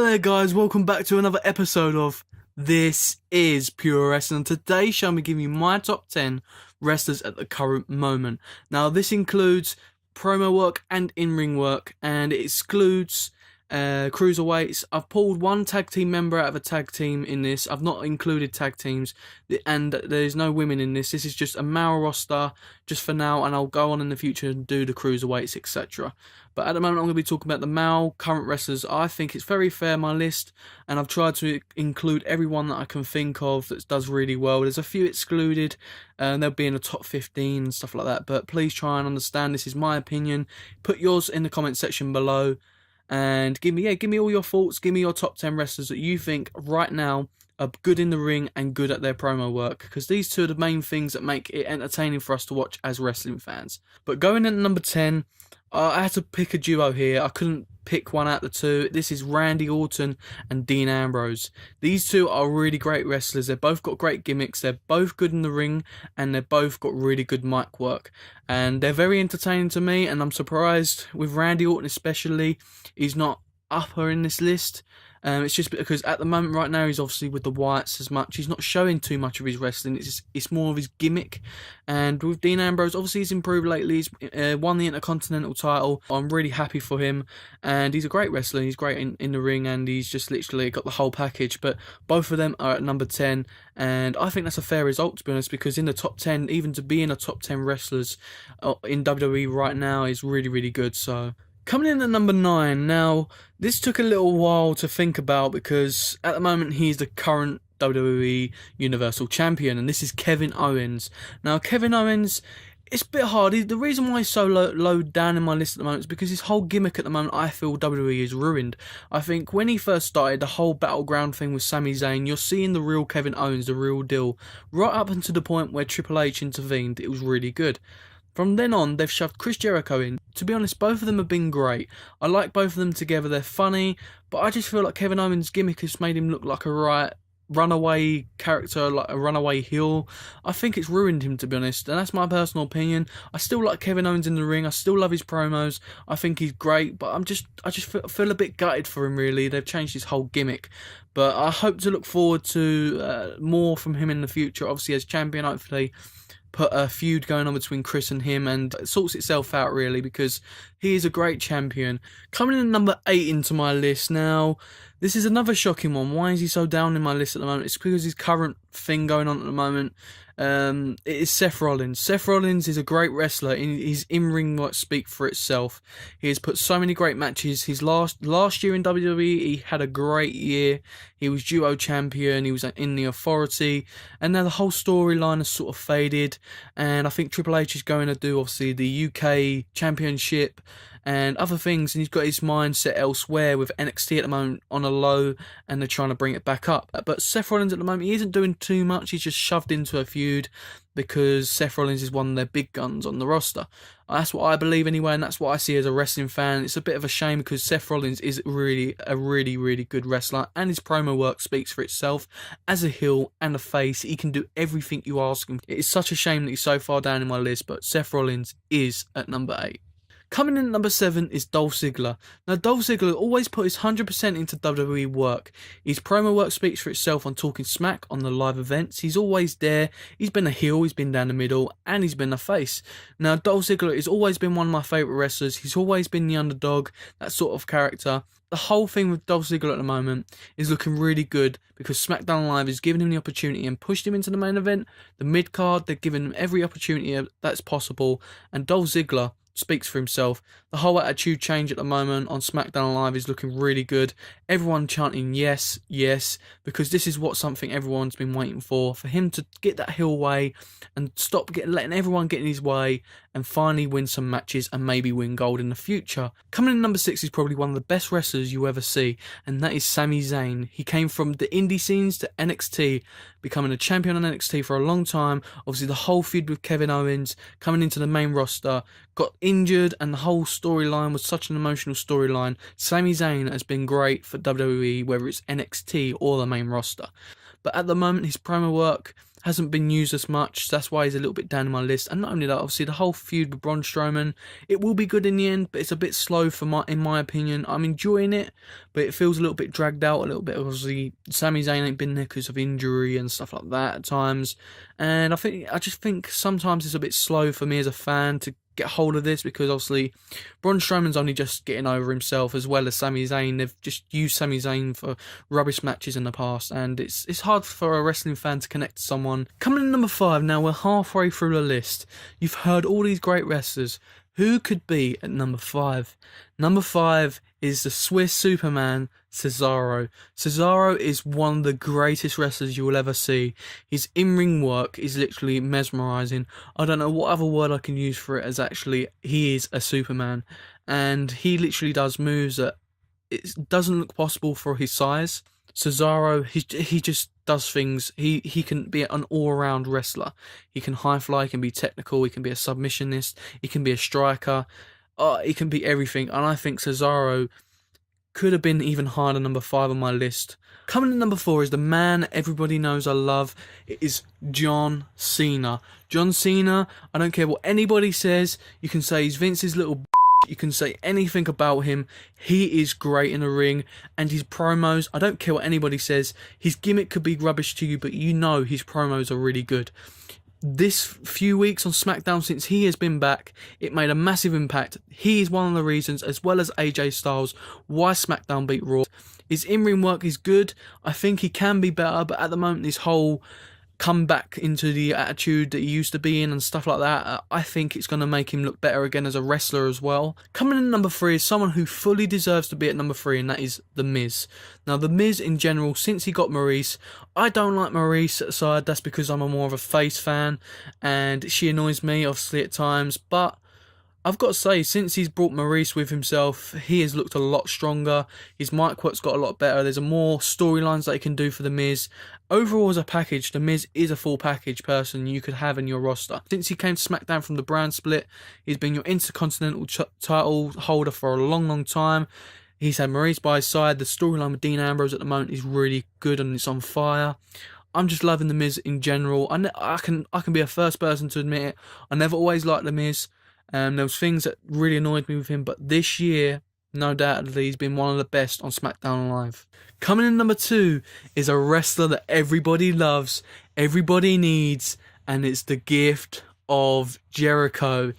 there guys, welcome back to another episode of This is Pure Wrestling. Today shall be giving you my top 10 wrestlers at the current moment. Now this includes promo work and in-ring work, and it excludes cruiserweights. I've pulled one tag team member out of a tag team in this. I've not included tag teams, and there's no women in this. This is just a male roster just for now, and I'll go on in the future and do the cruiserweights, etc. But at the moment I'm going to be talking about the male current wrestlers. I think it's very fair, my list, and I've tried to include everyone that I can think of that does really well. There's a few excluded, and they'll be in the top 15 and stuff like that, but please try and understand this is my opinion. Put yours in the comment section below. And give me all your thoughts. Give me your top 10 wrestlers that you think right now are good in the ring and good at their promo work, because these two are the main things that make it entertaining for us to watch as wrestling fans. But going in at number 10, I had to pick a duo here. I couldn't pick one out of the two. This is Randy Orton and Dean Ambrose. These two are really great wrestlers. They've both got great gimmicks. They're both good in the ring, and they've both got really good mic work. And they're very entertaining to me, and I'm surprised with Randy Orton especially, he's not upper in this list. It's just because at the moment right now he's obviously with the Wyatts as much. He's not showing too much of his wrestling. It's more of his gimmick. And with Dean Ambrose, obviously he's improved lately. He's won the Intercontinental title. I'm really happy for him. And he's a great wrestler. He's great in the ring, and he's just literally got the whole package. But both of them are at number 10. And I think that's a fair result, to be honest, because in the top 10, even to be in the top 10 wrestlers in WWE right now is really, really good. So coming in at number 9, now this took a little while to think about because at the moment he's the current WWE Universal Champion, and this is Kevin Owens. Now Kevin Owens, it's a bit hard. The reason why he's so low down in my list at the moment is because his whole gimmick at the moment I feel WWE is ruined. I think when he first started, the whole Battleground thing with Sami Zayn, you're seeing the real Kevin Owens, the real deal, right up until the point where Triple H intervened. It was really good. From then on, they've shoved Chris Jericho in. To be honest, both of them have been great. I like both of them together. They're funny, but I just feel like Kevin Owens' gimmick has made him look like a right runaway character, like a runaway heel. I think it's ruined him, to be honest, and that's my personal opinion. I still like Kevin Owens in the ring. I still love his promos. I think he's great, but I just feel a bit gutted for him, really. They've changed his whole gimmick. But I hope to look forward to more from him in the future, obviously as champion, hopefully. Put a feud going on between Chris and him, and it sorts itself out really, because he is a great champion. Coming in at number 8 into my list now, this is another shocking one. Why is he so down in my list at the moment? It's because his current thing going on at the moment. It is Seth Rollins. Seth Rollins is a great wrestler. His in-ring work speak for itself. He has put so many great matches. His last year in WWE, he had a great year. He was duo champion. He was in the Authority, and now the whole storyline has sort of faded. And I think Triple H is going to do obviously the UK Championship and other things, and he's got his mind set elsewhere with NXT at the moment on a low, and they're trying to bring it back up. But Seth Rollins at the moment, he isn't doing too much. He's just shoved into a feud because Seth Rollins is one of their big guns on the roster. That's what I believe anyway, and that's what I see as a wrestling fan. It's a bit of a shame because Seth Rollins is really a really good wrestler, and his promo work speaks for itself. As a heel and a face, he can do everything you ask him. It is such a shame that he's so far down in my list, but Seth Rollins is at number 8. Coming in at number 7 is Dolph Ziggler. Now, Dolph Ziggler always put his 100% into WWE work. His promo work speaks for itself on Talking Smack, on the live events. He's always there. He's been a heel, he's been down the middle, and he's been a face. Now, Dolph Ziggler has always been one of my favourite wrestlers. He's always been the underdog, that sort of character. The whole thing with Dolph Ziggler at the moment is looking really good because SmackDown Live has given him the opportunity and pushed him into the main event. The mid-card, they've given him every opportunity that's possible, and Dolph Ziggler speaks for himself. The whole attitude change at the moment on SmackDown Live is looking really good. Everyone chanting yes, yes, because this is something everyone's been waiting for him to get that heel way and stop letting everyone get in his way and finally win some matches and maybe win gold in the future. Coming in number 6 is probably one of the best wrestlers you ever see, and that is Sami Zayn. He came from the indie scenes to NXT, becoming a champion on NXT for a long time. Obviously the whole feud with Kevin Owens, coming into the main roster, got injured, and the whole storyline was such an emotional storyline. Sami Zayn has been great for WWE, whether it's NXT or the main roster. But at the moment his promo work hasn't been used as much. That's why he's a little bit down in my list. And not only that, obviously the whole feud with Braun Strowman, it will be good in the end, but it's a bit slow in my opinion. I'm enjoying it, but it feels a little bit dragged out a little bit. Obviously, Sami Zayn ain't been there because of injury and stuff like that at times. And I just think sometimes it's a bit slow for me as a fan to get hold of this, because obviously Braun Strowman's only just getting over himself, as well as Sami Zayn. They've just used Sami Zayn for rubbish matches in the past, and it's hard for a wrestling fan to connect to someone. Coming in number 5, now we're halfway through the list. You've heard all these great wrestlers. Who could be at number 5? Number 5 is the Swiss Superman, Cesaro. Cesaro is one of the greatest wrestlers you will ever see. His in-ring work is literally mesmerising. I don't know what other word I can use for it, as actually he is a Superman. And he literally does moves that it doesn't look possible for his size. Cesaro, he just does things. He can be an all-around wrestler. He can high fly, he can be technical, he can be a submissionist, he can be a striker. He can be everything. And I think Cesaro could have been even higher than number 5 on my list. Coming in number 4 is the man everybody knows I love. It is John Cena. John Cena, I don't care what anybody says. You can say he's Vince's little you can say anything about him. He is great in the ring, and his promos, I don't care what anybody says. His gimmick could be rubbish to you, but you know his promos are really good. This few weeks on SmackDown, since he has been back, it made a massive impact. He is one of the reasons, as well as AJ Styles, why SmackDown beat Raw. His in-ring work is good. I think he can be better, but at the moment, this whole come back into the attitude that he used to be in and stuff like that, I think it's going to make him look better again as a wrestler as well. Coming in at number 3 is someone who fully deserves to be at number 3, and that is The Miz. Now, The Miz in general, since he got Maurice, I don't like Maurice at the side. That's because I'm more of a face fan, and she annoys me, obviously, at times, but I've got to say, since he's brought Maurice with himself, he has looked a lot stronger. His mic work's got a lot better. There's more storylines that he can do for The Miz. Overall, as a package, The Miz is a full package person you could have in your roster. Since he came to SmackDown from the brand split, he's been your Intercontinental title holder for a long, long time. He's had Maurice by his side. The storyline with Dean Ambrose at the moment is really good and it's on fire. I'm just loving The Miz in general. I can be a first person to admit it. I never always liked The Miz. There was things that really annoyed me with him, but this year, no doubt, he's been one of the best on SmackDown Live. Coming in number 2 is a wrestler that everybody loves, everybody needs, and it's the gift of Jericho.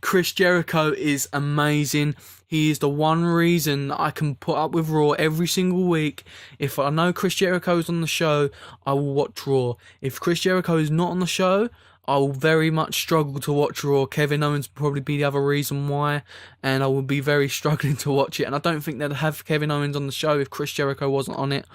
Chris Jericho is amazing. He is the one reason I can put up with Raw every single week. If I know Chris Jericho is on the show, I will watch Raw. If Chris Jericho is not on the show, I will very much struggle to watch Raw. Kevin Owens will probably be the other reason why, and I will be very struggling to watch it. And I don't think they'd have Kevin Owens on the show if Chris Jericho wasn't on it.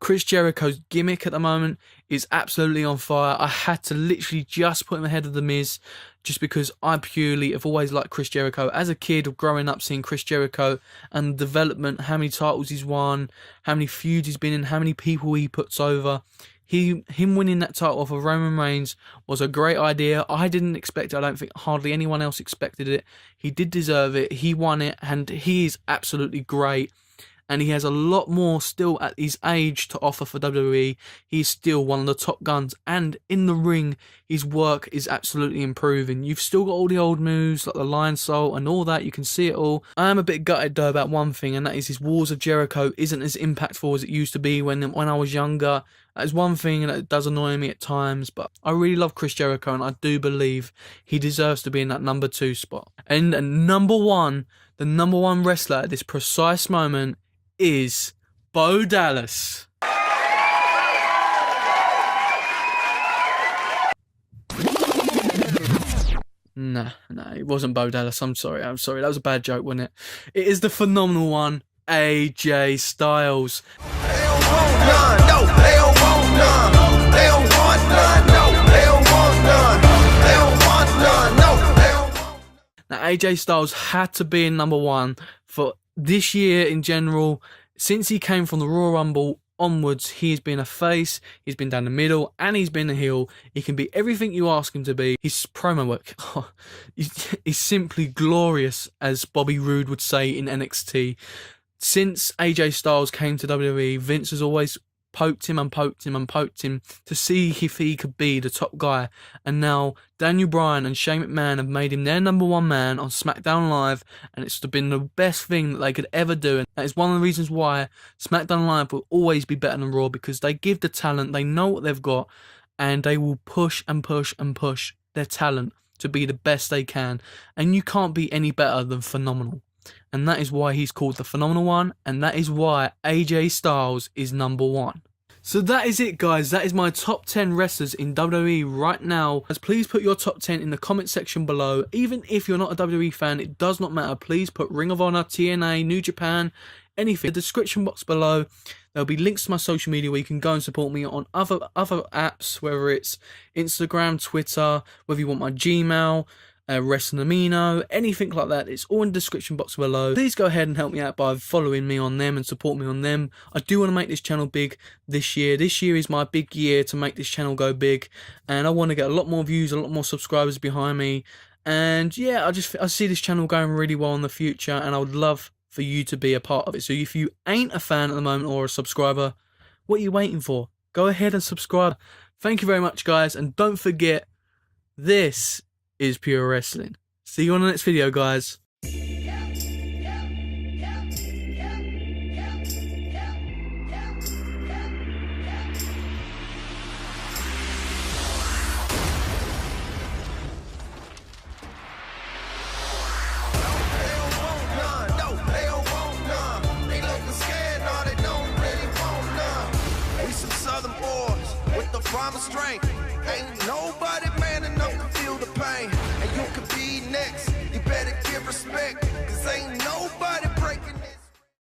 Chris Jericho's gimmick at the moment is absolutely on fire. I had to literally just put him ahead of The Miz, just because I purely have always liked Chris Jericho. As a kid, growing up, seeing Chris Jericho and the development, how many titles he's won, how many feuds he's been in, how many people he puts over. Him winning that title off of Roman Reigns was a great idea. I didn't expect it. I don't think hardly anyone else expected it. He did deserve it. He won it, and he is absolutely great. And he has a lot more still at his age to offer for WWE. He's still one of the top guns, and in the ring, his work is absolutely improving. You've still got all the old moves, like the Lion Salt and all that. You can see it all. I am a bit gutted, though, about one thing, and that is his Wars of Jericho isn't as impactful as it used to be when I was younger. That is one thing that does annoy me at times, but I really love Chris Jericho, and I do believe he deserves to be in that number 2 spot. And the number one wrestler at this precise moment is Bo Dallas. Nah, it wasn't Bo Dallas. I'm sorry. That was a bad joke, wasn't it? It is the phenomenal one, AJ Styles. They don't want none. No, they don't want none. They don't want none. No, they don't want none. They don't want none. No, they don't want. Now, AJ Styles had to be in number 1 for this year in general. Since he came from the Royal Rumble onwards, he's been a face, he's been down the middle, and he's been a heel. He can be everything you ask him to be. His promo work is simply glorious, as Bobby Roode would say in NXT. Since AJ Styles came to WWE, Vince has always poked him and poked him and poked him to see if he could be the top guy. And now Daniel Bryan and Shane McMahon have made him their #1 man on SmackDown Live, and it's been the best thing that they could ever do. And that is one of the reasons why SmackDown Live will always be better than Raw, because they give the talent, they know what they've got, and they will push and push and push their talent to be the best they can. And you can't be any better than phenomenal. And that is why he's called the Phenomenal One, and that is why AJ Styles is #1. So that is it, guys. That is my top 10 wrestlers in WWE right now. Please put your top 10 in the comment section below. Even if you're not a WWE fan, it does not matter. Please put Ring of Honor, TNA, New Japan, anything. In the description box below, there'll be links to my social media where you can go and support me on other apps, whether it's Instagram, Twitter, whether you want my Gmail, WrestleAmino, anything like that. It's all in the description box below. Please go ahead and help me out by following me on them and support me on them. I do want to make this channel big this year. This year is my big year to make this channel go big, and I want to get a lot more views, a lot more subscribers behind me. And yeah, I see this channel going really well in the future, and I would love for you to be a part of it. So if you ain't a fan at the moment or a subscriber, what are you waiting for? Go ahead and subscribe. Thank you very much, guys, and don't forget, this is Pure Wrestling. See you on the next video, guys. Strength. Ain't nobody man enough to feel the pain. And you can be next. You better give respect. Cause ain't nobody